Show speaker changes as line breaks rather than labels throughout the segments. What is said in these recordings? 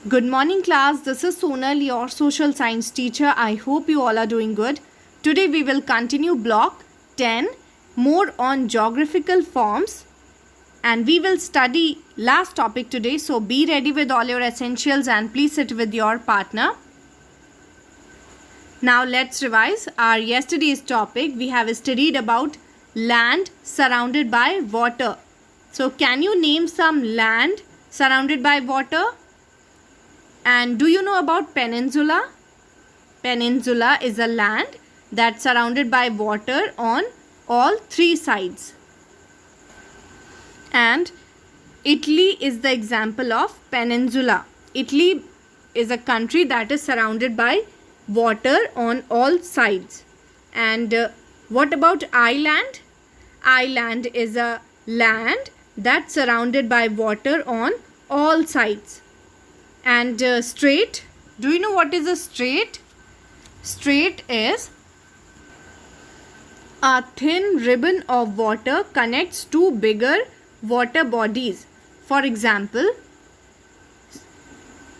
Good morning, class. This is Sonal, your social science teacher. I hope you all are doing good. Today we will continue block 10, more on geographical forms, and we will study last topic today. So be ready with all your essentials and please sit with your partner. Now let's revise our yesterday's topic. We have studied about land surrounded by water. So can you name some land surrounded by water? And do you know about peninsula? Peninsula is a land that's surrounded by water on all three sides. And Italy is the example of peninsula. Italy is a country that is surrounded by water on all sides. And what about island? Island is a land that's surrounded by water on all sides. And strait, do you know what is a strait? Strait is a thin ribbon of water connects two bigger water bodies. For example,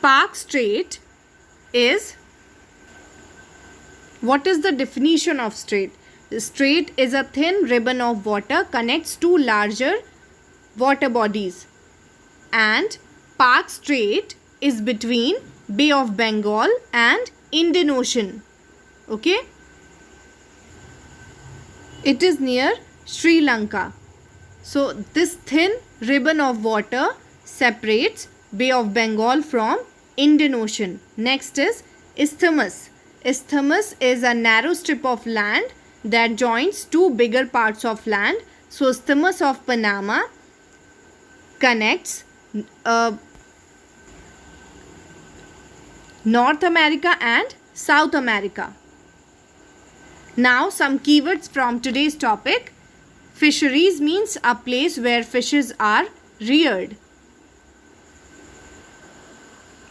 Park Strait is, what is the definition of strait? The strait is a thin ribbon of water connects two larger water bodies. And Park Strait is between Bay of Bengal and Indian Ocean. Okay? It is near Sri Lanka. So this thin ribbon of water separates Bay of Bengal from Indian Ocean. Next is isthmus. Isthmus is a narrow strip of land that joins two bigger parts of land. So isthmus of Panama connects North America and South America. Now some keywords from today's topic. Fisheries means a place where fishes are reared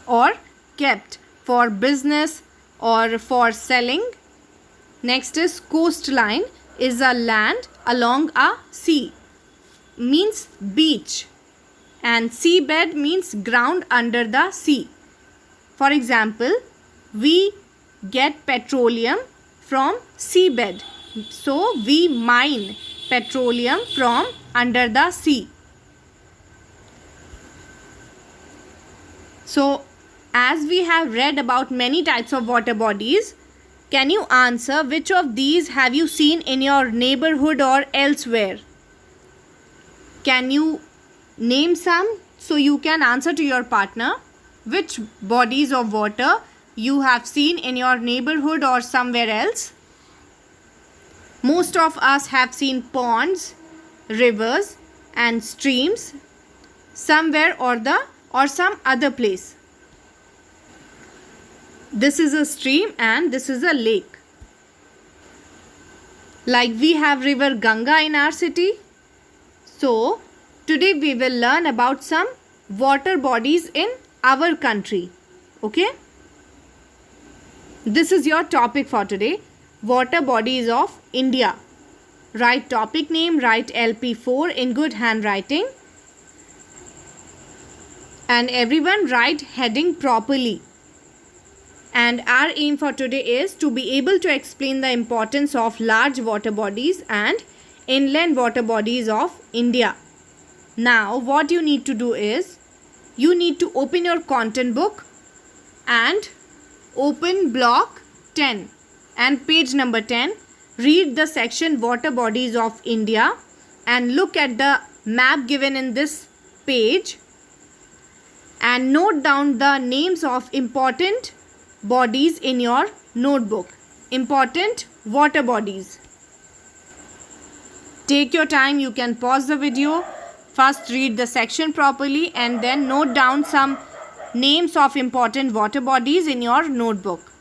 or kept for business or for selling. Next is coastline is a land along a sea, means beach, and seabed means ground under the sea. For example, we get petroleum from seabed. So, we mine petroleum from under the sea. So, as we have read about many types of water bodies, can you answer which of these have you seen in your neighborhood or elsewhere? Can you name some so you can answer to your partner? Which bodies of water you have seen in your neighborhood or somewhere else? Most of us have seen ponds, rivers and streams somewhere or some other place. This is a stream and this is a lake. Like we have river Ganga in our city. So today we will learn about some water bodies in our country. Okay? This is your topic for today. Water bodies of India. Write topic name, write LP4 in good handwriting. And everyone write heading properly. And our aim for today is to be able to explain the importance of large water bodies and inland water bodies of India. Now what you need to do is, you need to open your content book and open block 10 and page number 10. Read the section water bodies of India and look at the map given in this page and note down the names of important bodies in your notebook. Important water bodies. Take your time, you can pause the video. First read the section properly and then note down some names of important water bodies in your notebook.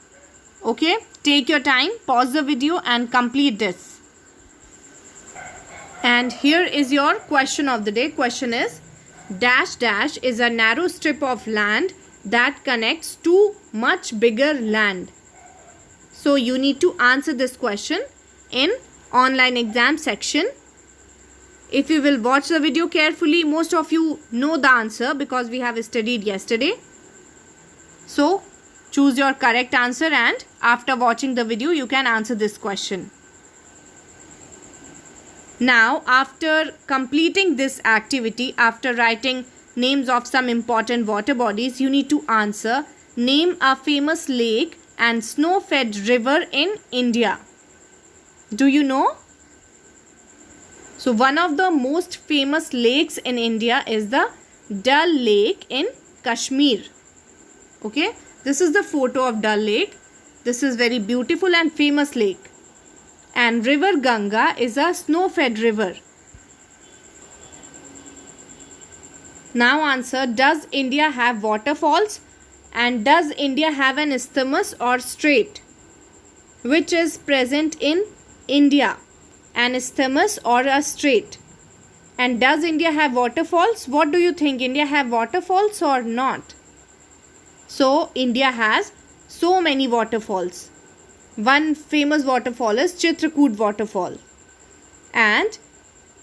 Okay? Take your time, pause the video and complete this. And here is your question of the day. Question is, dash dash is a narrow strip of land that connects two much bigger land. So you need to answer this question in online exam section. If you will watch the video carefully, most of you know the answer because we have studied yesterday. So choose your correct answer, and after watching the video you can answer this question. Now, after completing this activity, after writing names of some important water bodies, you need to answer, name a famous lake and snow-fed river in India. Do you know? So one of the most famous lakes in India is the Dal Lake in Kashmir. Okay, this is the photo of Dal Lake. This is very beautiful and famous lake. And river Ganga is a snow-fed river. Now answer, does India have waterfalls? And does India have an isthmus or strait? Which is present in India? An isthmus or a strait? And does India have waterfalls? What do you think? India have waterfalls or not? So India has so many waterfalls. One famous waterfall is Chitrakoot waterfall. And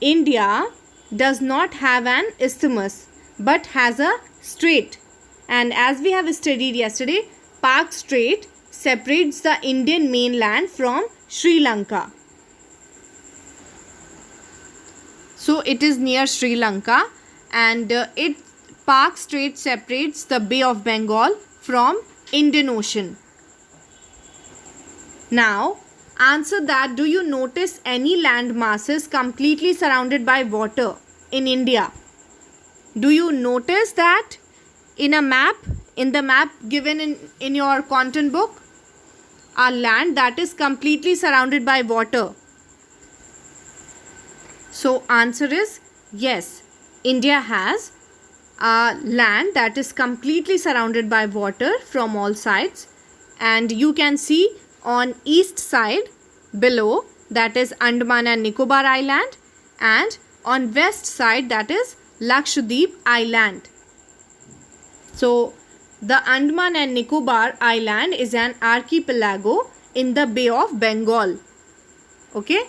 India does not have an isthmus but has a strait. And as we have studied yesterday, Pak Strait separates the Indian mainland from Sri Lanka. So it is near Sri Lanka, and Pak Strait separates the Bay of Bengal from Indian Ocean. Now answer that, do you notice any land masses completely surrounded by water in India? Do you notice that in a map, in the map given in your content book, a land that is completely surrounded by water? So answer is yes, India has a land that is completely surrounded by water from all sides, and you can see on east side below, that is Andaman and Nicobar Island, and on west side, that is Lakshadweep Island. So the Andaman and Nicobar Island is an archipelago in the Bay of Bengal. Okay,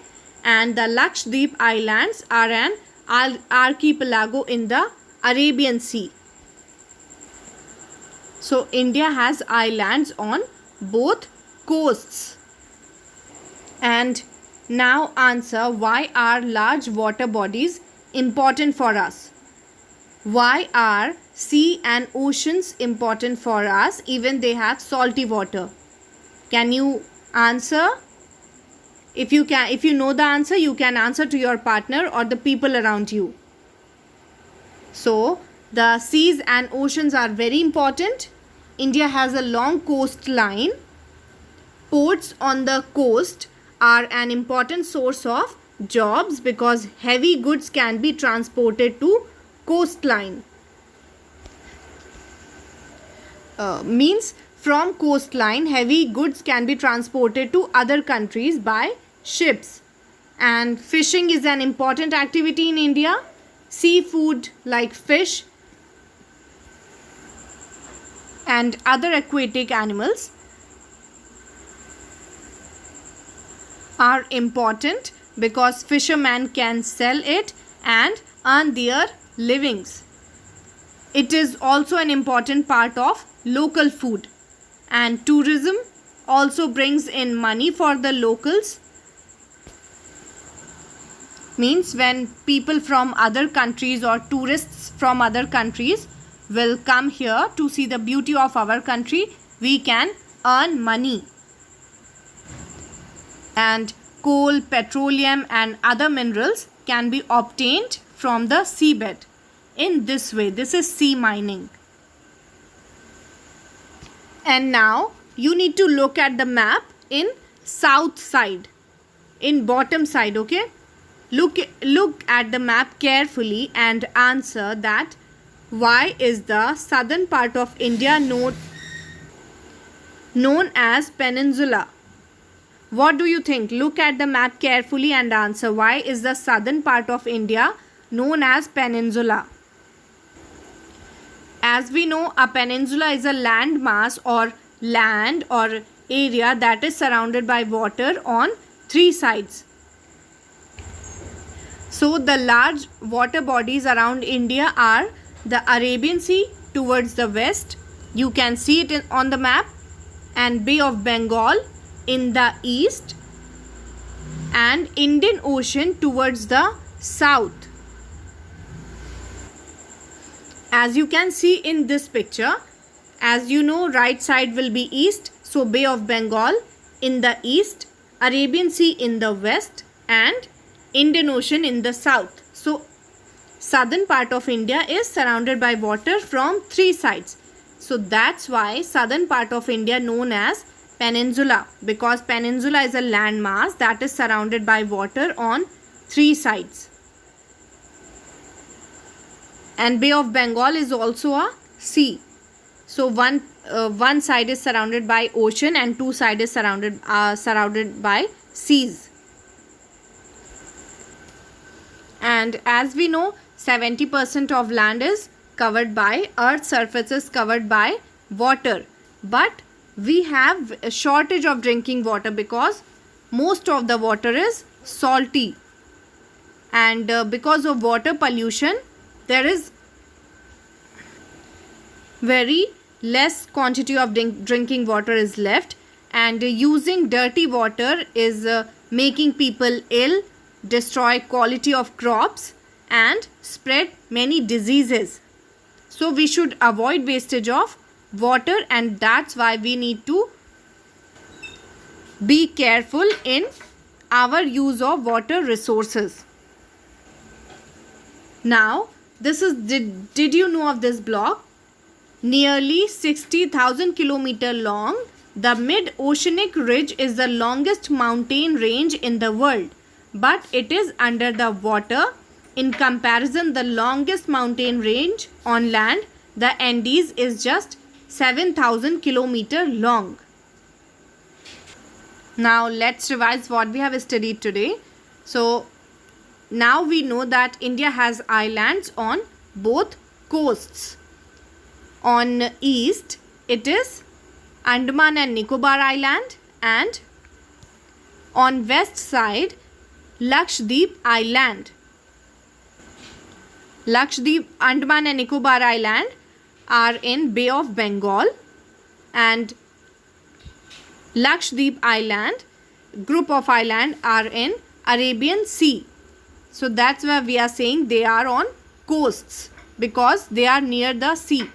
and the Lakshadweep Islands are an archipelago in the Arabian Sea. So India has islands on both coasts. And now answer, why are large water bodies important for us? Why are sea and oceans important for us, even they have salty water? Can you answer? If you know the answer, you can answer to your partner or the people around you. So the seas and oceans are very important. India has a long coastline. Ports on the coast are an important source of jobs because heavy goods can be transported to coastline. Means from coastline, heavy goods can be transported to other countries by ships. And fishing is an important activity in India. Seafood like fish and other aquatic animals are important because fishermen can sell it and earn their livings. It is also an important part of local food, and tourism also brings in money for the locals. Means when people from other countries or tourists from other countries will come here to see the beauty of our country, we can earn money. And coal, petroleum and other minerals can be obtained from the seabed. In this way, this is sea mining. And now you need to look at the map in south side, in bottom side. Okay, look at the map carefully and answer that, why is the southern part of India known as peninsula? What do you think? Look at the map carefully and answer, why is the southern part of India known as peninsula? As we know, a peninsula is a land mass or land or area that is surrounded by water on three sides. So the large water bodies around India are the Arabian Sea towards the west, You can see it on the map. And Bay of Bengal in the east and Indian Ocean towards the south. As you can see in this picture, as you know, right side will be east. So Bay of Bengal in the east, Arabian Sea in the west and Indian Ocean in the south. So southern part of India is surrounded by water from three sides. So that's why southern part of India known as peninsula, because peninsula is a landmass that is surrounded by water on three sides. And Bay of Bengal is also a sea. So one side is surrounded by ocean and two sides is surrounded by seas. And as we know, 70% of land is covered by earth's surface is covered by water. But we have a shortage of drinking water because most of the water is salty. And because of water pollution, there is very less quantity of drinking water is left, and using dirty water is making people ill, destroy quality of crops and spread many diseases. So we should avoid wastage of water, and that's why we need to be careful in our use of water resources. Now this is, did you know of this block? Nearly 60,000 kilometers long, the mid-oceanic ridge is the longest mountain range in the world, but it is under the water. In comparison, the longest mountain range on land, the Andes, is just 7,000 kilometers long. Now let's revise what we have studied today. So now we know that India has islands on both coasts. On east, it is Andaman and Nicobar Island, and on west side, Lakshadweep Island. Lakshadweep, Andaman and Nicobar Island are in Bay of Bengal, and Lakshadweep Island, group of island, are in Arabian Sea. So that's why we are saying they are on coasts, because they are near the sea.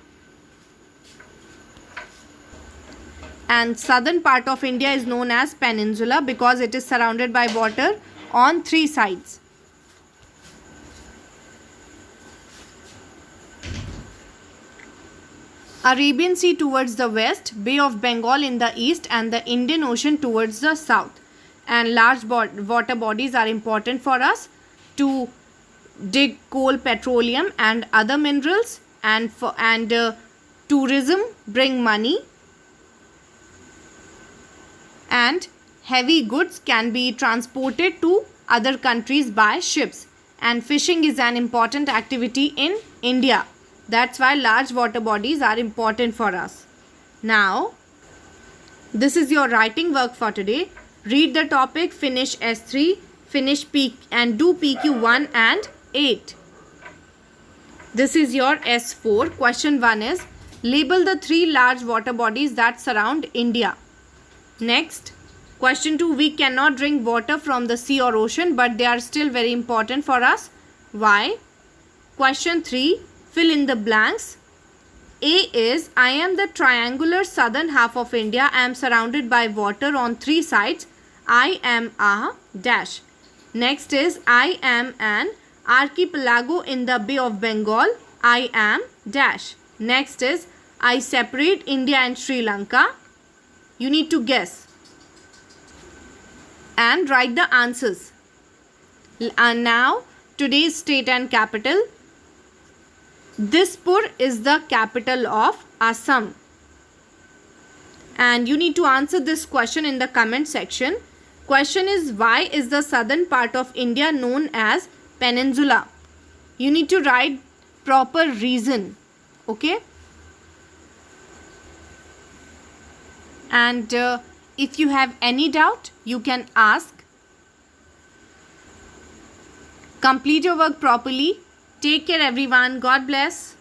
And southern part of India is known as peninsula because it is surrounded by water on three sides. Arabian Sea towards the west, Bay of Bengal in the east, and the Indian Ocean towards the south. And large water bodies are important for us to dig coal, petroleum and other minerals, and tourism bring money, and heavy goods can be transported to other countries by ships, and fishing is an important activity in India. That's why large water bodies are important for us. Now, this is your writing work for today. Read the topic, finish S3, finish P and do PQ 1 and 8. This is your S4. Question 1 is, label the 3 large water bodies that surround India. Next, question 2, we cannot drink water from the sea or ocean, but they are still very important for us. Why? Question 3, fill in the blanks. A is, I am the triangular southern half of India. I am surrounded by water on 3 sides. I am a dash. Next is, I am an archipelago in the Bay of Bengal. I am dash. Next is, I separate India and Sri Lanka. You need to guess and write the answers. Now, today's state and capital. Dispur is the capital of Assam. And you need to answer this question in the comment section. Question is, why is the southern part of India known as peninsula? You need to write proper reason. Okay. And if you have any doubt, you can ask. Complete your work properly. Take care everyone. God bless.